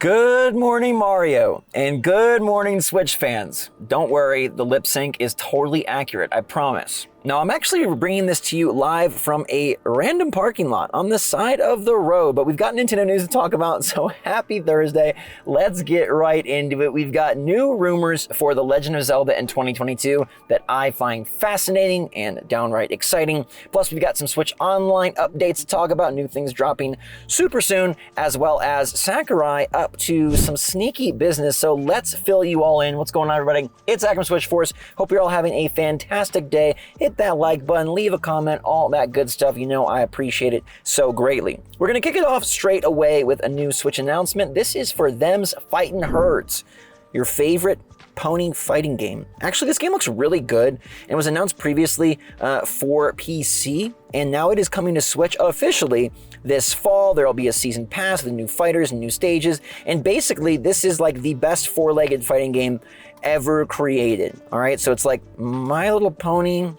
Good morning, Mario, and good morning, Switch fans. Don't worry, the lip sync is totally accurate, I promise. Now, I'm actually bringing this to you live from a random parking lot on the side of the road, but we've got Nintendo news to talk about, so happy Thursday. Let's get right into it. We've got new rumors for The Legend of Zelda in 2022 that I find fascinating and downright exciting. Plus, we've got some Switch Online updates to talk about, new things dropping super soon, as well as Sakurai up to some sneaky business. So let's fill you all in. What's going on, everybody? It's Zach from SwitchForce. Hope you're all having a fantastic day. Hit that like button, leave a comment, all that good stuff. You know I appreciate it so greatly. We're going to kick it off straight away with a new Switch announcement. This is for Them's Fightin' Herds, your favorite pony fighting game. Actually, this game looks really good and was announced previously for PC, and now it is coming to Switch officially this fall. There'll be a season pass with new fighters and new stages, and basically this is like the best four-legged fighting game ever created. All right, so it's like My Little Pony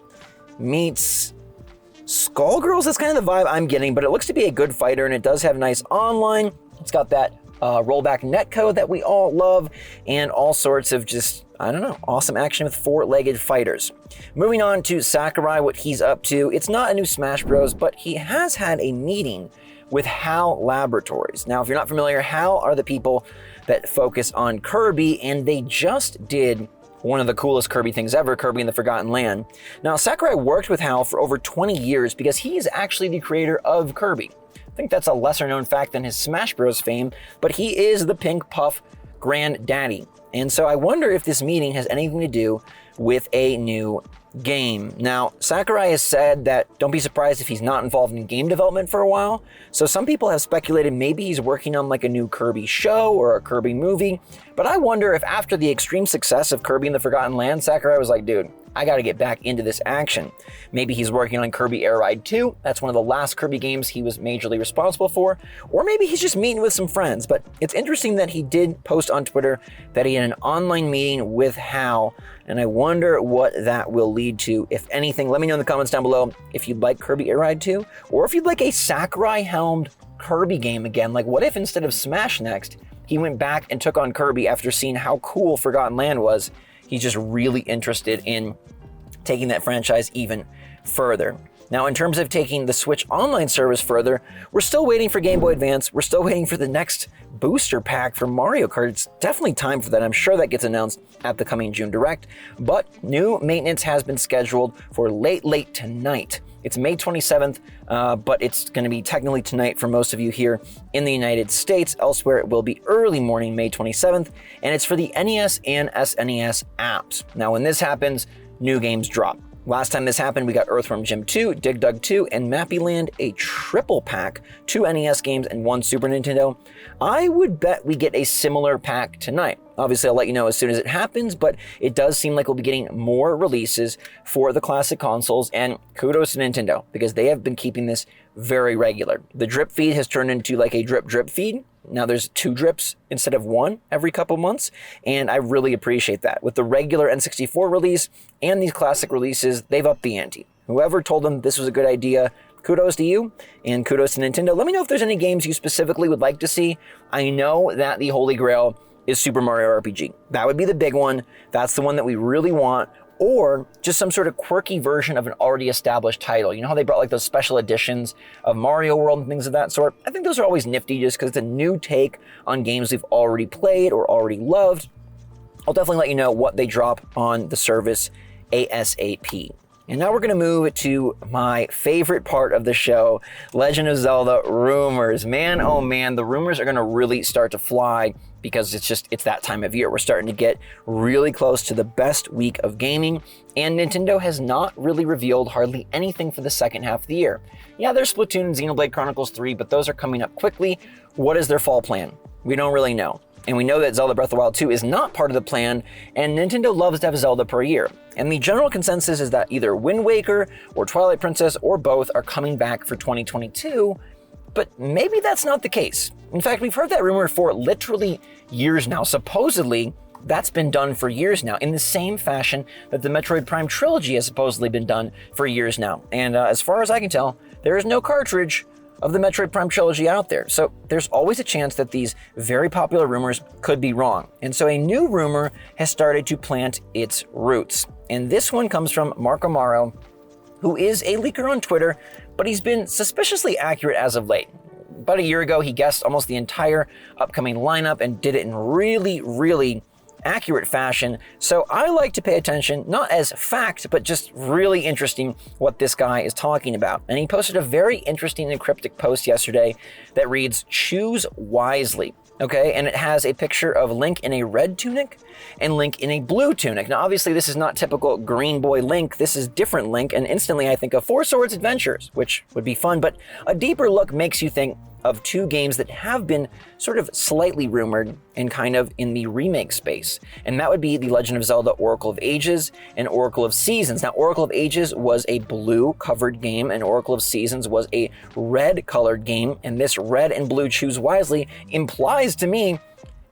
meets Skullgirls. That's kind of the vibe I'm getting, but it looks to be a good fighter, and it does have nice online. It's got that rollback netcode that we all love, and all sorts of just, I don't know, awesome action with four-legged fighters. Moving on to Sakurai, what he's up to. It's not a new Smash Bros, but he has had a meeting with HAL Laboratories. Now, if you're not familiar, HAL are the people that focus on Kirby, and they just did one of the coolest Kirby things ever, Kirby in the Forgotten Land. Now, Sakurai worked with HAL for over 20 years because he is actually the creator of Kirby. I think that's a lesser known fact than his Smash Bros fame, but he is the Pink Puff granddaddy. And so I wonder if this meeting has anything to do with a new game. Now, Sakurai has said that don't be surprised if he's not involved in game development for a while. So some people have speculated maybe he's working on like a new Kirby show or a Kirby movie. But I wonder if after the extreme success of Kirby in the Forgotten Land, Sakurai was like, dude, I gotta get back into this action. Maybe he's working on Kirby Air Ride 2. That's one of the last Kirby games he was majorly responsible for. Or maybe he's just meeting with some friends. But it's interesting that he did post on Twitter that he had an online meeting with HAL, and I wonder what that will lead to, if anything. Let me know in the comments down below if you'd like Kirby Air Ride 2, or if you'd like a Sakurai-helmed Kirby game again. Like, what if instead of Smash Next, he went back and took on Kirby after seeing how cool Forgotten Land was? He's just really interested in taking that franchise even further. Now, in terms of taking the Switch Online service further, we're still waiting for Game Boy Advance. We're still waiting for the next booster pack for Mario Kart. It's definitely time for that. I'm sure that gets announced at the coming June Direct. But new maintenance has been scheduled for late tonight. It's May 27th, but it's going to be technically tonight for most of you here in the United States. Elsewhere, it will be early morning, May 27th, and it's for the NES and SNES apps. Now, when this happens, new games drop. Last time this happened, we got Earthworm Jim 2, Dig Dug 2, and Mappy Land, a triple pack, 2 NES games and 1 Super Nintendo. I would bet we get a similar pack tonight. Obviously, I'll let you know as soon as it happens, but it does seem like we'll be getting more releases for the classic consoles, and kudos to Nintendo, because they have been keeping this very regular. The drip feed has turned into like a drip feed. Now there's 2 drips instead of 1 every couple months, and I really appreciate that. With the regular N64 release and these classic releases, they've upped the ante. Whoever told them this was a good idea, kudos to you, and kudos to Nintendo. Let me know if there's any games you specifically would like to see. I know that the Holy Grail is Super Mario RPG. That would be the big one. That's the one that we really want. Or just some sort of quirky version of an already established title. You know how they brought like those special editions of Mario World and things of that sort? I think those are always nifty just because it's a new take on games we've already played or already loved. I'll definitely let you know what they drop on the service ASAP. And now we're going to move to my favorite part of the show, Legend of Zelda Rumors. Man, oh man, the rumors are going to really start to fly because it's that time of year. We're starting to get really close to the best week of gaming, and Nintendo has not really revealed hardly anything for the second half of the year. Yeah, there's Splatoon and Xenoblade Chronicles 3, but those are coming up quickly. What is their fall plan? We don't really know. And we know that Zelda Breath of the Wild 2 is not part of the plan, and Nintendo loves to have Zelda per year. And the general consensus is that either Wind Waker or Twilight Princess or both are coming back for 2022, but maybe that's not the case. In fact, we've heard that rumor for literally years now. Supposedly, that's been done for years now, in the same fashion that the Metroid Prime trilogy has supposedly been done for years now. And as far as I can tell, there is no cartridge of the Metroid Prime trilogy out there. So there's always a chance that these very popular rumors could be wrong. And so a new rumor has started to plant its roots. And this one comes from Mark Amaro, who is a leaker on Twitter, but he's been suspiciously accurate as of late. About a year ago, he guessed almost the entire upcoming lineup and did it in really accurate fashion. So I like to pay attention, not as fact, but just really interesting what this guy is talking about. And he posted a very interesting and cryptic post yesterday that reads, "Choose wisely." Okay, and it has a picture of Link in a red tunic and Link in a blue tunic. Now, obviously, this is not typical Green Boy Link. This is different Link, and instantly I think of Four Swords Adventures, which would be fun, but a deeper look makes you think of two games that have been sort of slightly rumored and kind of in the remake space. And that would be The Legend of Zelda Oracle of Ages and Oracle of Seasons. Now, Oracle of Ages was a blue covered game and Oracle of Seasons was a red colored game. And this red and blue choose wisely implies to me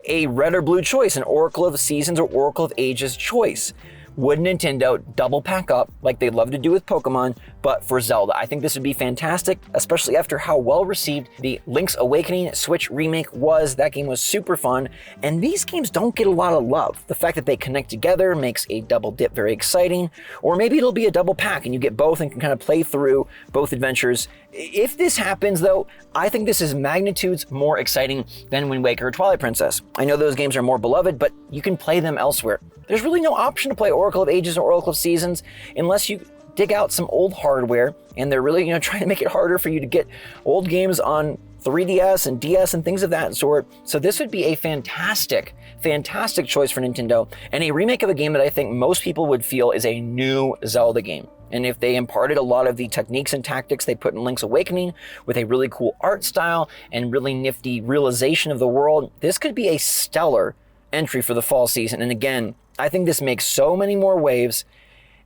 a red or blue choice, an Oracle of Seasons or Oracle of Ages choice. Would Nintendo double pack up like they love to do with Pokemon, but for Zelda? I think this would be fantastic, especially after how well received the Link's Awakening Switch remake was. That game was super fun, and these games don't get a lot of love. The fact that they connect together makes a double dip very exciting, or maybe it'll be a double pack and you get both and can kind of play through both adventures. If this happens though, I think this is magnitudes more exciting than Wind Waker or Twilight Princess. I know those games are more beloved, but you can play them elsewhere. There's really no option to play Oracle of Ages or Oracle of Seasons unless you dig out some old hardware, and they're really, trying to make it harder for you to get old games on 3DS and DS and things of that sort. So this would be a fantastic choice for Nintendo, and a remake of a game that I think most people would feel is a new Zelda game. And if they imparted a lot of the techniques and tactics they put in Link's Awakening with a really cool art style and really nifty realization of the world, this could be a stellar entry for the fall season. And again, I think this makes so many more waves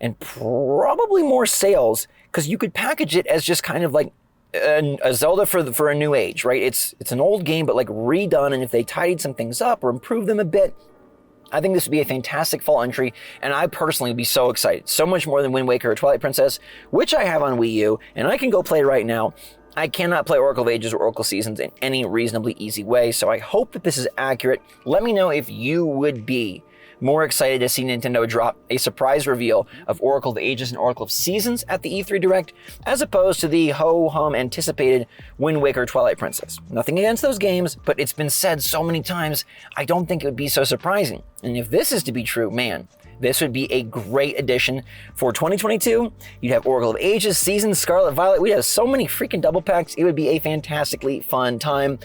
and probably more sales, because you could package it as just kind of like a Zelda for a new age, right? It's an old game, but like redone. And if they tidied some things up or improved them a bit, I think this would be a fantastic fall entry, and I personally would be so excited. So much more than Wind Waker or Twilight Princess, which I have on Wii U, and I can go play right now. I cannot play Oracle of Ages or Oracle Seasons in any reasonably easy way, so I hope that this is accurate. Let me know if you would be more excited to see Nintendo drop a surprise reveal of Oracle of Ages and Oracle of Seasons at the E3 Direct, as opposed to the ho-hum anticipated Wind Waker Twilight Princess. Nothing against those games, but it's been said so many times, I don't think it would be so surprising. And if this is to be true, man, this would be a great addition for 2022. You'd have Oracle of Ages, Seasons, Scarlet Violet. We'd have so many freaking double packs. It would be a fantastically fun time.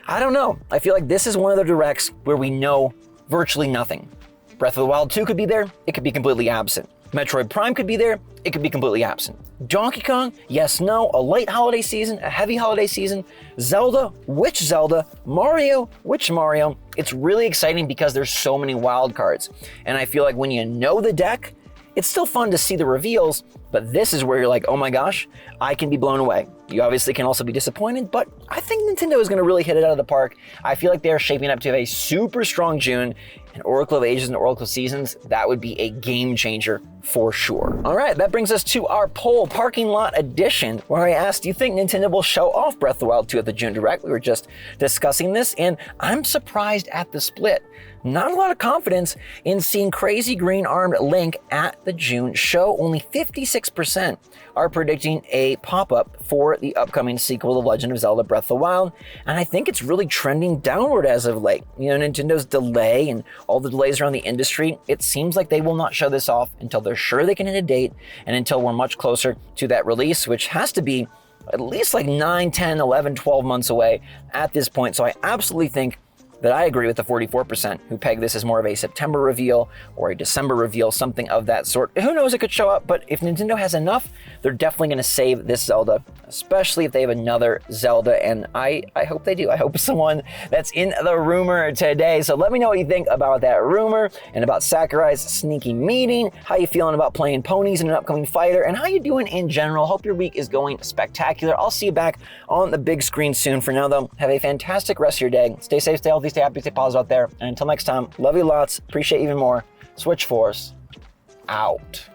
I don't know. I feel like this is one of the directs where we know virtually nothing. Breath of the Wild 2 could be there, it could be completely absent. Metroid Prime could be there, it could be completely absent. Donkey Kong, yes, no, a late holiday season, a heavy holiday season. Zelda, which Zelda? Mario, which Mario? It's really exciting because there's so many wild cards. And I feel like when you know the deck, it's still fun to see the reveals, but this is where you're like, oh my gosh, I can be blown away. You obviously can also be disappointed, but I think Nintendo is going to really hit it out of the park. I feel like they're shaping up to have a super strong June, and Oracle of Ages and Oracle of Seasons, that would be a game changer for sure. All right, that brings us to our poll parking lot edition, where I asked, do you think Nintendo will show off Breath of the Wild 2 at the June Direct? We were just discussing this, and I'm surprised at the split. Not a lot of confidence in seeing crazy green-armed Link at the June show. Only 56% are predicting a pop-up for the upcoming sequel, The Legend of Zelda Breath of the Wild, and I think it's really trending downward as of late. Nintendo's delay and all the delays around the industry, it seems like they will not show this off until they're sure they can hit a date and until we're much closer to that release, which has to be at least like 9, 10, 11, 12 months away at this point. So I absolutely think that I agree with the 44% who peg this as more of a September reveal or a December reveal, something of that sort. Who knows, it could show up, but if Nintendo has enough, they're definitely going to save this Zelda, especially if they have another Zelda, and I hope they do. I hope it's the one that's in the rumor today. So let me know what you think about that rumor and about Sakurai's sneaky meeting, how you feeling about playing ponies in an upcoming fighter, and how you doing in general. Hope your week is going spectacular. I'll see you back on the big screen soon. For now, though, have a fantastic rest of your day. Stay safe, stay healthy, stay happy, stay positive out there. And until next time, love you lots, appreciate you even more. SwitchForce, out.